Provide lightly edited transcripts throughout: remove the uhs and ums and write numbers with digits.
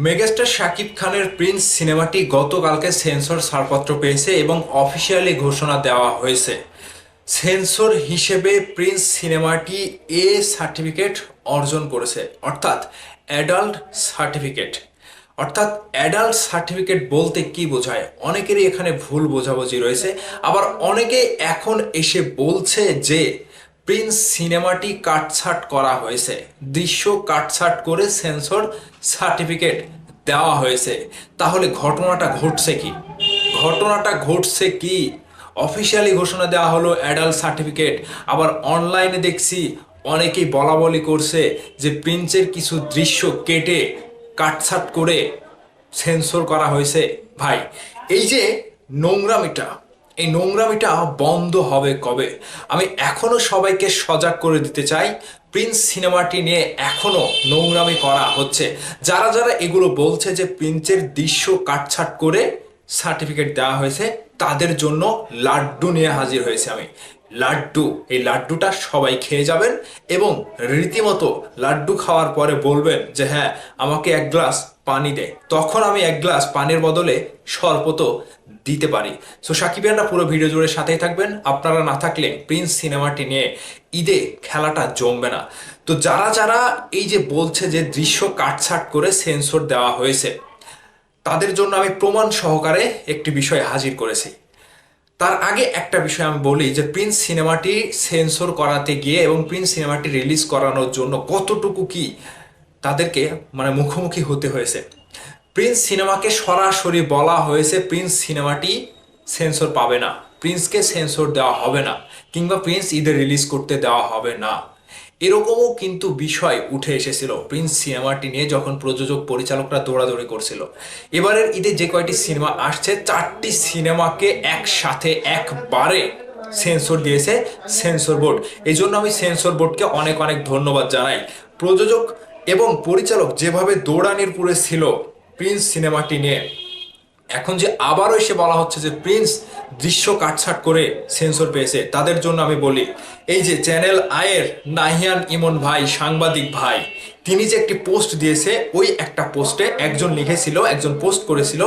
Megastar Shakib খানের Prince সিনেমাটি গতকালকে সেন্সর ছাড়পত্র পেয়েছে এবং অফিসিয়ালি ঘোষণা দেওয়া হয়েছে। সেন্সর হিসেবে প্রিন্স সিনেমাটি এ সার্টিফিকেট অর্জন করেছে, অর্থাৎ অ্যাডাল্ট সার্টিফিকেট। অর্থাৎ অ্যাডাল্ট সার্টিফিকেট বলতে কি বোঝায়, অনেকেরই এখানে ভুল বোঝাবুঝি রয়েছে। আবার অনেকে এখন এসে বলছে যে প্রিন্স সিনেমাটি কাটছাঁট করা হয়েছে, দৃশ্য কাটছাঁট করে সেন্সর সার্টিফিকেট দেওয়া হয়েছে। তাহলে ঘটনাটা ঘটছে কি? অফিসিয়ালি ঘোষণা দেওয়া হলো অ্যাডাল্ট সার্টিফিকেট, আবার অনলাইনে দেখছি অনেকেই বলা বলি করছে যে প্রিন্সের কিছু দৃশ্য কেটে কাটছাঁট করে সেন্সর করা হয়েছে। ভাই, এই যে নোংরামিটা, এই নোংরামিটা বন্ধ হবে কবে? আমি এখনো সবাইকে সজাগ করে দিতে চাই, প্রিন্স সিনেমাটি নিয়ে এখনো নোংরামি করা হচ্ছে। যারা যারা এগুলো বলছে যে প্রিন্সের দৃশ্য কাটছাঁট করে সার্টিফিকেট দেওয়া হয়েছে, তাদের জন্য লাড্ডু নিয়ে হাজির হয়েছে আমি। লাড্ডু, এই লাড্ডুটা সবাই খেয়ে যাবেন এবং রীতিমতো লাড্ডু খাওয়ার পরে বলবেন যে হ্যাঁ, আমাকে এক গ্লাস পানি দে। তখন আমি এক গ্লাস পানির বদলে শরবত দিতে পারি। সো সাকিবিয়ানরা পুরো ভিডিও জুড়ে সাথেই থাকবেন। আপনারা না থাকলে প্রিন্স সিনেমাটি নিয়ে ঈদে খেলাটা জমবে না। তো যারা যারা এই যে বলছে যে দৃশ্য কাটছাঁট করে সেন্সর দেওয়া হয়েছে, তাদের জন্য আমি প্রমাণ সহকারে একটি বিষয় হাজির করেছি। তার আগে একটা বিষয় আমি বলি যে প্রিন্স সিনেমাটি সেন্সর করাতে গিয়ে এবং প্রিন্স সিনেমাটি রিলিজ করানোর জন্য কতটুকু কি তাদেরকে মুখোমুখি হতে হয়েছে। প্রিন্স সিনেমাকে সরাসরি বলা হয়েছে প্রিন্স সিনেমাটি সেন্সর পাবে না, প্রিন্সকে সেন্সর দেওয়া হবে না, কিংবা প্রিন্স ঈদে রিলিজ করতে দেওয়া হবে না। এরকমও কিন্তু বিষয় উঠে এসেছিল প্রিন্স সিনেমাটি নিয়ে যখন প্রযোজক পরিচালকরা দৌড়াদৌড়ি করছিল। এবারের ঈদে যে কয়টি সিনেমা আসছে, 4টি সিনেমাকে একসাথে একবারে সেন্সর দিয়েছে সেন্সর বোর্ড। এই জন্য আমি সেন্সর বোর্ডকে অনেক অনেক ধন্যবাদ জানাই। প্রযোজক এবং পরিচালক যেভাবে দৌড়ানির পুরে ছিল প্রিন্স সিনেমাটি নিয়ে, এখন যে আবারও এসে বলা হচ্ছে যে প্রিন্স দৃশ্য কাটছাট করে সেন্সর পেয়েছে, তাদের জন্য আমি বলি, এই যে চ্যানেল আয়ের নাহিয়ান ইমন ভাই, সাংবাদিক ভাই, তিনি যে একটি পোস্ট দিয়েছে, ওই একটা পোস্টে একজন পোস্ট করেছিল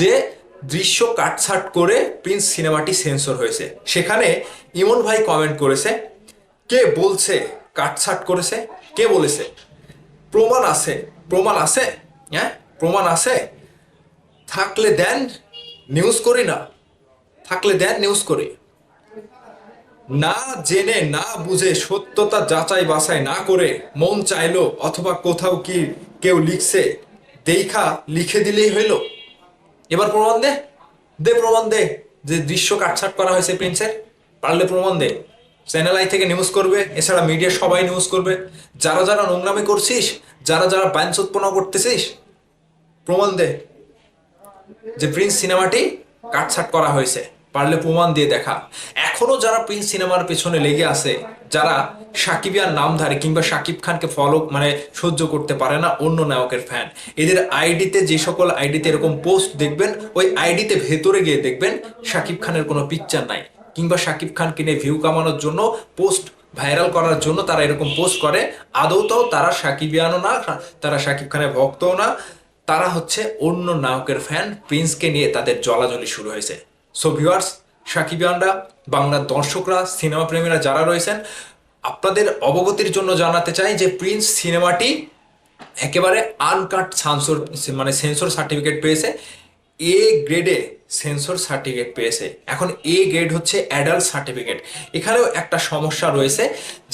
যে দৃশ্য কাটছাট করে প্রিন্স সিনেমাটি সেন্সর হয়েছে। সেখানে ইমন ভাই কমেন্ট করেছে, কে বলছে কাটছাট করেছে? কে বলেছে? প্রমাণ আছে? প্রমাণ আছে? হ্যাঁ, প্রমাণ আছে? থাকলে দেন, নিউজ করি না। থাকলে দেন, নিউজ করি। না জেনে না বুঝে সত্যতা যাচাই বাছাই না করে মন চাইলো অথবা কোথাও কি কেউ লিখছে দেখা লিখে দিলেই হইল। এবার প্রমাণ দে, দে প্রমাণ দে যে দৃশ্য কাটছাট করা হয়েছে প্রিন্সের। পারলে প্রমাণ দে। চ্যানেল আই থেকে নিউজ করবে, এছাড়া মিডিয়া সবাই নিউজ করবে। যারা যারা নোংরামি করছিস, যারা যারা বাঞ্ছৎপনা করতেছিস, প্রমাণ দে যে প্রিন্স সিনেমাটি কাটছাট করা হয়েছে। পারলে প্রমাণ দিয়ে দেখা। এখনো যারা প্রিন্স সিনেমার পেছনে লেগে আছে, যারা সাকিবিয়ার নামধারী কিংবা সাকিব খানকে ফলো সহ্য করতে পারে না, অন্য নায়কের ফ্যান, এদের আইডিতে, যে সকল আইডিতে এরকম পোস্ট দেখবেন, ওই আইডিতে ভেতরে গিয়ে দেখবেন সাকিব খানের কোনো পিকচার নাই, কিংবা সাকিব খানকে নিয়ে ভিউ কামানোর জন্য, পোস্ট ভাইরাল করার জন্য তারা এরকম পোস্ট করে। আদৌতেও তারা সাকিবিয়ানও না, তারা সাকিব খানের ভক্তও না, তারা হচ্ছে অন্য নায়কের ফ্যান। প্রিন্সকে নিয়ে তাদের জ্বলাজ্বলি শুরু হয়েছে। সো ভিউয়ার্স, সাকিবিয়ানরা, বাংলার দর্শকরা, সিনেমা প্রেমীরা যারা রয়েছেন, আপনাদের অবগতির জন্য জানাতে চাই যে প্রিন্স সিনেমাটি একেবারে আনকাট সেন্সর সার্টিফিকেট পেয়েছে। এ গ্রেডে সেন্সর সার্টিফিকেট পেয়েছে। এখন এ গ্রেড হচ্ছে অ্যাডাল্ট সার্টিফিকেট। এখানেও একটা সমস্যা রয়েছে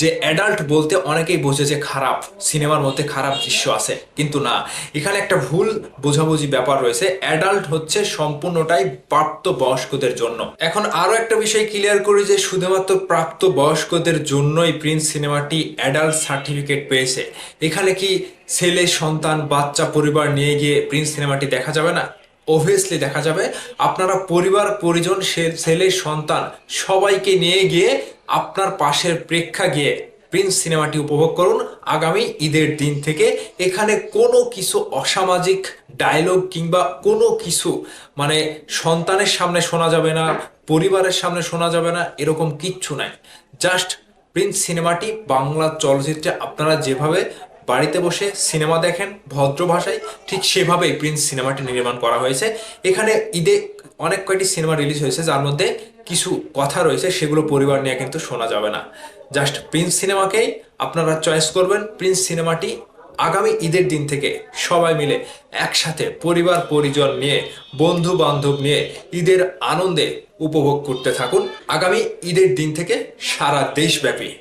যে অ্যাডাল্ট বলতে অনেকেই বোঝে যে খারাপ, সিনেমার মধ্যে খারাপ দৃশ্য আছে, কিন্তু না, এখানে একটা ভুল বোঝাবুঝি ব্যাপার রয়েছে। অ্যাডাল্ট হচ্ছে সম্পূর্ণটাই প্রাপ্ত বয়স্কদের জন্য। এখন আরো একটা বিষয় ক্লিয়ার করি যে শুধুমাত্র প্রাপ্ত বয়স্কদের জন্যই প্রিন্স সিনেমাটি অ্যাডাল্ট সার্টিফিকেট পেয়েছে। এখানে কি ছেলে সন্তান, বাচ্চা, পরিবার নিয়ে গিয়ে প্রিন্স সিনেমাটি দেখা যাবে না? অবভিয়াসলি দেখা যাবে। আপনারা পরিবার পরিজন, ছেলে সন্তান সবাইকে নিয়ে গিয়ে আপনার পাশের প্রেক্ষাগৃহে প্রিন্স সিনেমাটি উপভোগ করুন আগামী ঈদের দিন থেকে। এখানে কোনো কিছু অসামাজিক ডায়লগ কিংবা কোনো কিছু সন্তানের সামনে শোনা যাবে না, পরিবারের সামনে শোনা যাবে না, এরকম কিচ্ছু নাই। জাস্ট প্রিন্স সিনেমাটি বাংলা চলচ্চিত্রে আপনারা যেভাবে বাড়িতে বসে সিনেমা দেখেন ভদ্র ভাষায়, ঠিক সেভাবেই প্রিন্স সিনেমাটি নির্মাণ করা হয়েছে। এখানে ঈদে অনেক কয়টি সিনেমা রিলিজ হয়েছে, যার মধ্যে কিছু কথা রয়েছে সেগুলো পরিবার নিয়ে কিন্তু শোনা যাবে না। জাস্ট প্রিন্স সিনেমাকেই আপনারা চয়েস করবেন। প্রিন্স সিনেমাটি আগামী ঈদের দিন থেকে সবাই মিলে একসাথে পরিবার পরিজন নিয়ে, বন্ধু বান্ধব নিয়ে ঈদের আনন্দে উপভোগ করতে থাকুন আগামী ঈদের দিন থেকে সারা দেশব্যাপী।